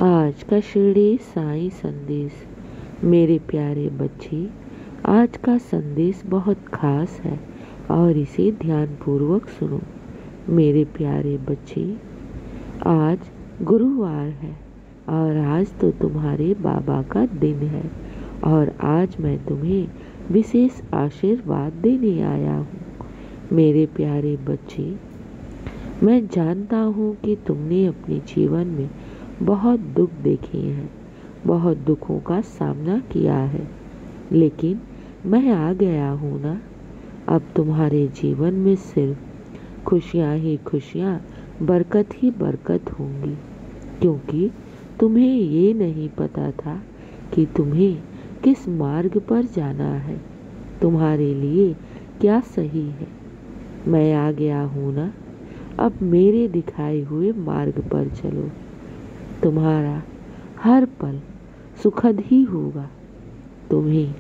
आज का शिरडी साईं संदेश। मेरे प्यारे बच्चे, आज का संदेश बहुत खास है और इसे ध्यानपूर्वक सुनो। मेरे प्यारे बच्चे, आज गुरुवार है और आज तो तुम्हारे बाबा का दिन है और आज मैं तुम्हें विशेष आशीर्वाद देने आया हूँ। मेरे प्यारे बच्चे, मैं जानता हूँ कि तुमने अपने जीवन में बहुत दुख देखे हैं, बहुत दुखों का सामना किया है, लेकिन मैं आ गया हूँ ना। अब तुम्हारे जीवन में सिर्फ खुशियाँ ही खुशियाँ, बरकत ही बरकत होंगी, क्योंकि तुम्हें ये नहीं पता था कि तुम्हें किस मार्ग पर जाना है, तुम्हारे लिए क्या सही है। मैं आ गया हूँ ना, अब मेरे दिखाए हुए मार्ग पर चलो। तुम्हारा हर पल सुखद ही होगा। तुम्हें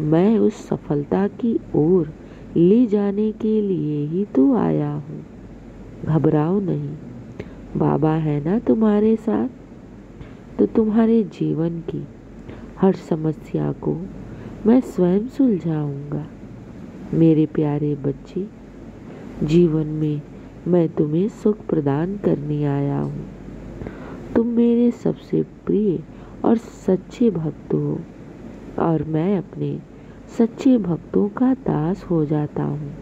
मैं उस सफलता की ओर ले जाने के लिए ही तो आया हूँ। घबराओ नहीं, बाबा है ना तुम्हारे साथ, तो तुम्हारे जीवन की हर समस्या को मैं स्वयं सुलझाऊंगा। मेरे प्यारे बच्चे, जीवन में मैं तुम्हें सुख प्रदान करने आया हूँ। तुम मेरे सबसे प्रिय और सच्चे भक्त हो और मैं अपने सच्चे भक्तों का दास हो जाता हूँ।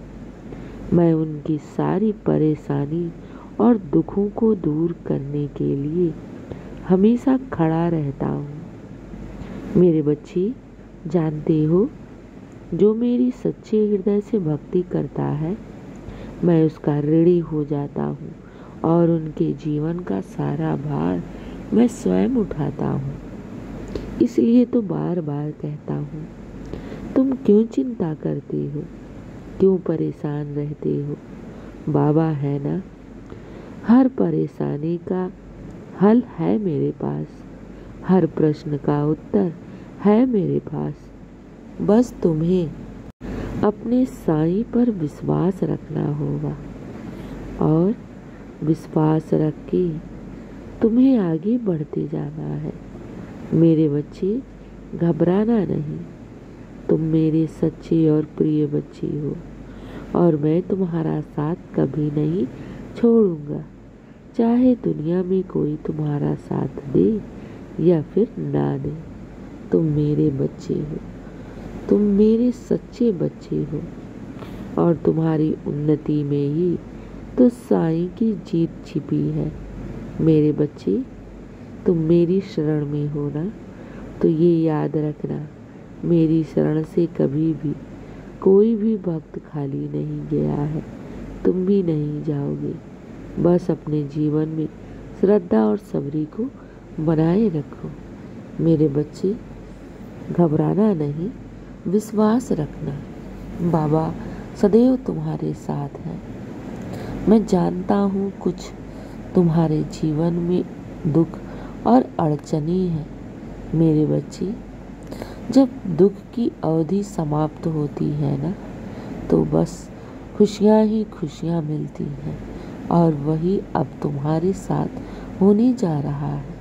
मैं उनकी सारी परेशानी और दुखों को दूर करने के लिए हमेशा खड़ा रहता हूँ। मेरे बच्चे, जानते हो, जो मेरी सच्चे हृदय से भक्ति करता है, मैं उसका ऋणी हो जाता हूँ और उनके जीवन का सारा भार मैं स्वयं उठाता हूँ। इसलिए तो बार बार कहता हूँ, तुम क्यों चिंता करते हो, क्यों परेशान रहते हो। बाबा है ना, हर परेशानी का हल है मेरे पास, हर प्रश्न का उत्तर है मेरे पास। बस तुम्हें अपने साईं पर विश्वास रखना होगा और विश्वास रख के तुम्हें आगे बढ़ते जाना है। मेरे बच्चे, घबराना नहीं। तुम मेरे सच्चे और प्रिय बच्चे हो और मैं तुम्हारा साथ कभी नहीं छोड़ूंगा, चाहे दुनिया में कोई तुम्हारा साथ दे या फिर ना दे। तुम मेरे बच्चे हो, तुम मेरे सच्चे बच्चे हो और तुम्हारी उन्नति में ही तो साईं की जीत छिपी है। मेरे बच्चे, तुम मेरी शरण में हो ना, तो ये याद रखना, मेरी शरण से कभी भी कोई भी भक्त खाली नहीं गया है, तुम भी नहीं जाओगे। बस अपने जीवन में श्रद्धा और सब्री को बनाए रखो। मेरे बच्चे, घबराना नहीं, विश्वास रखना, बाबा सदैव तुम्हारे साथ हैं। मैं जानता हूँ कुछ तुम्हारे जीवन में दुख और अड़चने हैं। मेरे बच्चे, जब दुख की अवधि समाप्त होती है ना, तो बस खुशियाँ ही खुशियाँ मिलती हैं और वही अब तुम्हारे साथ होने जा रहा है।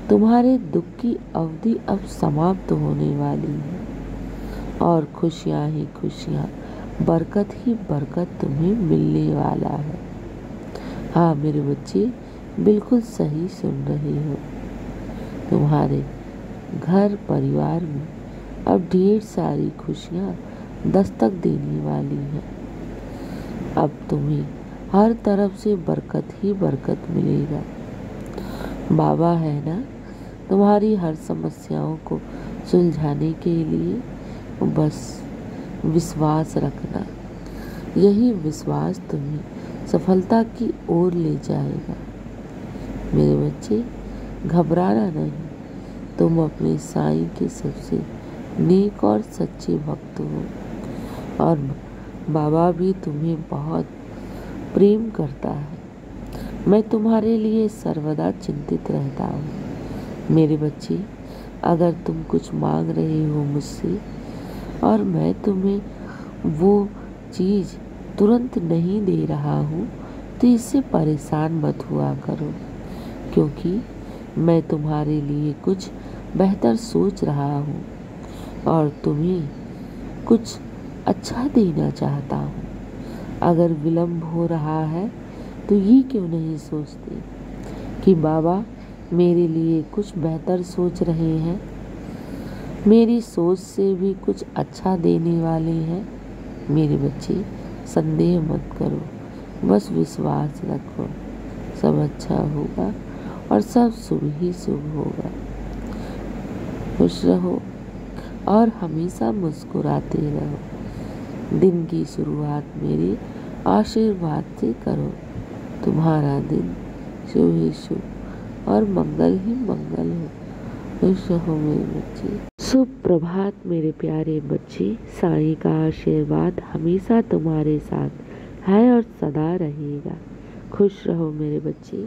तुम्हारे दुख की अवधि अब समाप्त होने वाली है और खुशियाँ ही खुशियाँ, बरकत ही बरकत तुम्हें मिलने वाला है। हाँ मेरे बच्चे, बिल्कुल सही सुन रहे हो। तुम्हारे घर परिवार में अब ढेर सारी खुशियाँ दस्तक देने वाली हैं। अब तुम्हें हर तरफ से बरकत ही बरकत मिलेगा। बाबा है ना, तुम्हारी हर समस्याओं को सुलझाने के लिए। बस विश्वास रखना, यही विश्वास तुम्हें सफलता की ओर ले जाएगा। मेरे बच्चे, घबराना नहीं। तुम अपने साईं के सबसे नेक और सच्चे भक्त हो और बाबा भी तुम्हें बहुत प्रेम करता है। मैं तुम्हारे लिए सर्वदा चिंतित रहता हूँ। मेरे बच्चे, अगर तुम कुछ मांग रहे हो मुझसे और मैं तुम्हें वो चीज़ तुरंत नहीं दे रहा हूँ, तो इससे परेशान मत हुआ करो, क्योंकि मैं तुम्हारे लिए कुछ बेहतर सोच रहा हूँ और तुम्हें कुछ अच्छा देना चाहता हूँ। अगर विलम्ब हो रहा है तो ये क्यों नहीं सोचते कि बाबा मेरे लिए कुछ बेहतर सोच रहे हैं, मेरी सोच से भी कुछ अच्छा देने वाले हैं। मेरे बच्चे, संदेह मत करो, बस विश्वास रखो, सब अच्छा होगा और सब शुभ ही शुभ होगा। खुश रहो और हमेशा मुस्कुराते रहो। दिन की शुरुआत मेरे आशीर्वाद से करो। तुम्हारा दिन शुभ ही शुभ और मंगल ही मंगल हो। खुश रहो मेरे बच्चे। शुभ प्रभात मेरे प्यारे बच्चे। साईं का आशीर्वाद हमेशा तुम्हारे साथ है और सदा रहेगा। खुश रहो मेरे बच्चे।